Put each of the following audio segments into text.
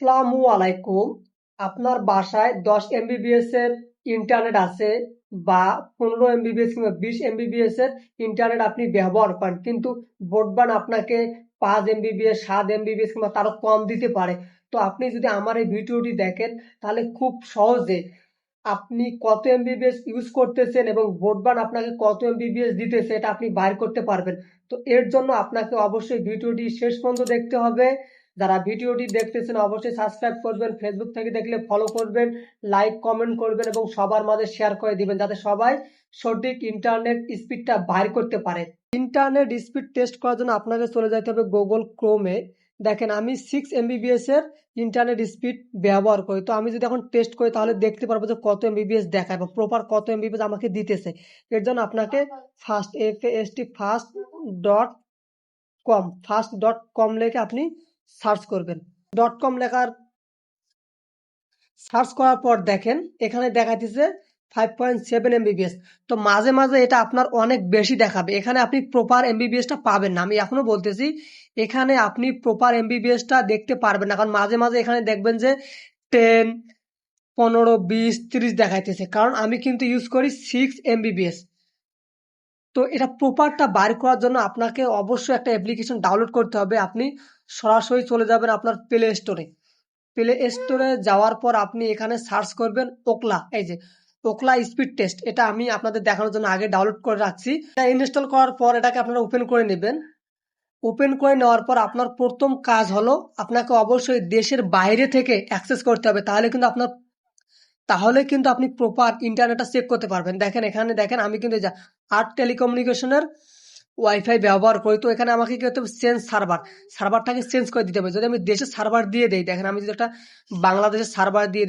আসসালামু আলাইকুম। আপনার বাসায় 10 এমবিবিএস এর ইন্টারনেট আছে বা 15 এমবিবিএস কিংবা 20 এমবিবিএস এর ইন্টারনেট আপনি ব্যবহার করেন, কিন্তু ব্রডব্যান্ড আপনাকে 5 এমবিবিএস 7 এমবিবিএস কিংবা তারও কম দিতে পারে। তো আপনি যদি আমার এই ভিডিওটি দেখেন তাহলে খুব সহজে আপনি কত এমবিবিএস ইউজ করতেছেন এবং ব্রডব্যান্ড আপনাকে কত এমবিবিএস দিতেছে এটা আপনি বাইর করতে পারবেন। তো এর জন্য আপনাকে অবশ্যই ভিডিওটি শেষ পর্যন্ত দেখতে হবে। যারা ভিডিওটি দেখতেছেন অবশ্যই সাবস্ক্রাইব করবেন, ফেসবুক থেকে দেখলে ফলো করবেন, লাইক কমেন্ট করবেন এবং সবার মাঝে শেয়ার করে দিবেন যাতে সবাই সঠিক ইন্টারনেট স্পিডটা বাইর করতে পারে। ইন্টারনেট স্পিড টেস্ট করার জন্য আপনাকে চলে যেতে হবে গুগল ক্রোমে। দেখেন আমি 6 এমবিবিএস এর ইন্টারনেট স্পিড ব্যবহার করি। তো আমি যদি এখন টেস্ট করি তাহলে দেখতে পারবো যে কত এমবিবিএস দেখায় বা প্রপার কত এমবিবিএস আমাকে দিতেছে। এর জন্য আপনাকে ফাস্ট ডট ফাস্ট.কম লিখে আপনি সার্চ করবেন। .com লেখার সার্চ করার পর দেখেন এখানে দেখাইতেছে 5.7 এমবিবিএস। তো মাঝে মাঝে এটা আপনার অনেক বেশি দেখাবে, এখানে আপনি প্রপার এমবিবিএসটা পাবেন না। আমি এখনো বলতেছি এখানে আপনি প্রপার এমবিবিএসটা দেখতে পারবেন না, কারণ মাঝে মাঝে এখানে দেখবেন যে 10, 15, 20, 30 দেখাইতেছে, কারণ আমি কিন্তু ইউজ করি 6 এমবিবিএস। তো এটা প্রপারটা বার করার জন্য আপনাকে অবশ্যই একটা অ্যাপ্লিকেশন ডাউনলোড করতে হবে। আপনি সরাসরি চলে যাবেন আপনার প্লে স্টোরে। প্লে স্টোরে যাওয়ার পর আপনি এখানে সার্চ করবেন ওকলা। এই যে ওকলা স্পিড টেস্ট, এটা আমি আপনাদের দেখানোর জন্য আগে ডাউনলোড করে রাখছি। এটা ইনস্টল করার পর এটাকে আপনারা ওপেন করে নেবেন। ওপেন করে নেওয়ার পর আপনার প্রথম কাজ হলো আপনাকে অবশ্যই দেশের বাইরে থেকে অ্যাক্সেস করতে হবে, তাহলে কিন্তু আপনি প্রপার ইন্টারনেটটা চেক করতে পারবেন। দেখেন এখানে দেখেন আমি কিন্তু আর্ট টেলিকমিউনিকেশনের ওয়াইফাই ব্যবহার করি। তো এখানে আমাকে কি করতে হবে, সার্ভারটাকে চেঞ্জ করে দিতে হবে। যদি আমি দেশের সার্ভার দিয়ে দেই, দেখেন আমি যদি একটা বাংলাদেশের সার্ভার দিয়ে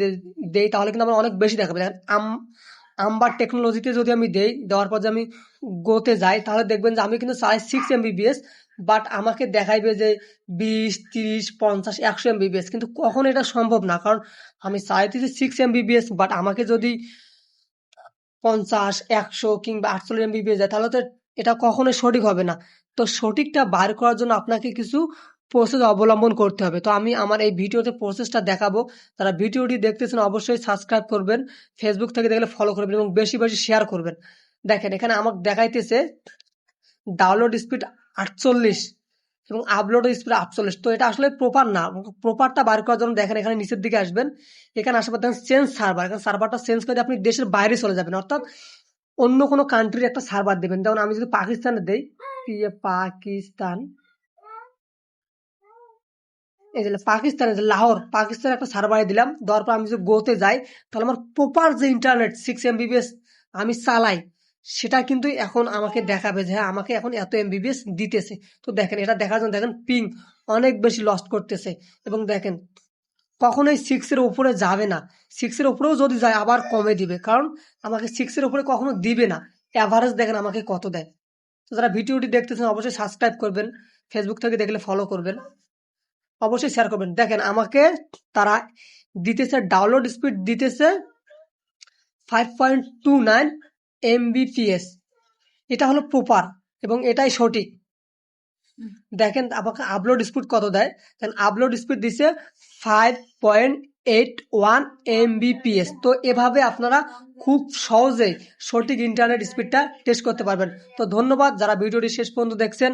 দেই তাহলে কিন্তু আমার অনেক বেশি দেখাবে। দেখেন আম্বার টেকনোলজিতে যদি আমি দেওয়ার পর যে আমি গোতে যাই তাহলে দেখবেন যে আমি কিন্তু চাই 6 এমবিবিএস, বাট আমাকে দেখাইবে যে 20, 30, 50, 100 এমবিবিএস, কিন্তু কখনো এটা সম্ভব না, কারণ আমি চাইতেছি 6 এমবিবিএস, বাট আমাকে যদি 50, 100 কিংবা 48 এমবিপিএস যায় তাহলে তো এটা কখনোই সঠিক হবে না। তো সঠিকটা বার করার জন্য আপনাকে কিছু প্রসেস অবলম্বন করতে হবে। তো আমি আমার এই ভিডিওতে প্রসেসটা দেখাবো। যারা ভিডিওটি দেখতেছেন অবশ্যই সাবস্ক্রাইব করবেন, ফেসবুক থেকে দেখলে ফলো করবেন এবং বেশি বেশি শেয়ার করবেন। দেখেন এখানে আমাকে দেখাইতেছে ডাউনলোড স্পিড 48 এবং আপলোড স্পিড 48। তো এটা আসলে প্রপার না। প্রপারটা বার করার জন্য দেখেন এখানে নিচের দিকে আসবেন, এখানে আসার পর দেখেন চেঞ্জ সার্ভার, এখানে সার্ভারটা চেঞ্জ করে আপনি দেশের বাইরে চলে যাবেন, অর্থাৎ অন্য কোনো কান্ট্রির একটা সার্ভার দেবেন। যেমন আমি যদি পাকিস্তানে দেই, পাকিস্তান, এই যে পাকিস্তানে যে লাহোর, পাকিস্তানের একটা সার্ভারে দিলাম, দেওয়ার পর আমি যদি গোতে যাই তাহলে আমার প্রপার যে ইন্টারনেট 6 এমবিবিএস আমি চালাই সেটা কিন্তু এখন আমাকে দেখাবে যে হ্যাঁ আমাকে এখন এত এমবিবিএস দিতেছে। তো দেখেন এটা দেখার জন্য দেখেন পিং অনেক বেশি লস্ট করতেছে এবং দেখেন কখনোই 6 এর উপরে যাবে না। 6 এর উপরেও যদি যায় আবার কমে দিবে, কারণ আমাকে 6 এর উপরে কখনো দিবে না। এভারেজ দেখেন আমাকে কত দেয়। তো যারা ভিডিওটি দেখতেছেন অবশ্যই সাবস্ক্রাইব করবেন, ফেসবুক থেকে দেখলে ফলো করবেন, অবশ্যই শেয়ার করবেন। দেখেন আমাকে তারা দিতেছে ডাউনলোড স্পিড দিতেছে 5.29 এমবিপিএস। এটা হলো প্রপার এবং এটাই সঠিক। দেখেন আমাকে আপলোড স্পিড কত দেয়, দেখেন আপলোড স্পিড দিছে 5.81 এমবিপিএস। তো এভাবে আপনারা খুব সহজেই সঠিক ইন্টারনেট স্পিডটা টেস্ট করতে পারবেন। তো ধন্যবাদ যারা ভিডিওটি শেষ পর্যন্ত দেখছেন।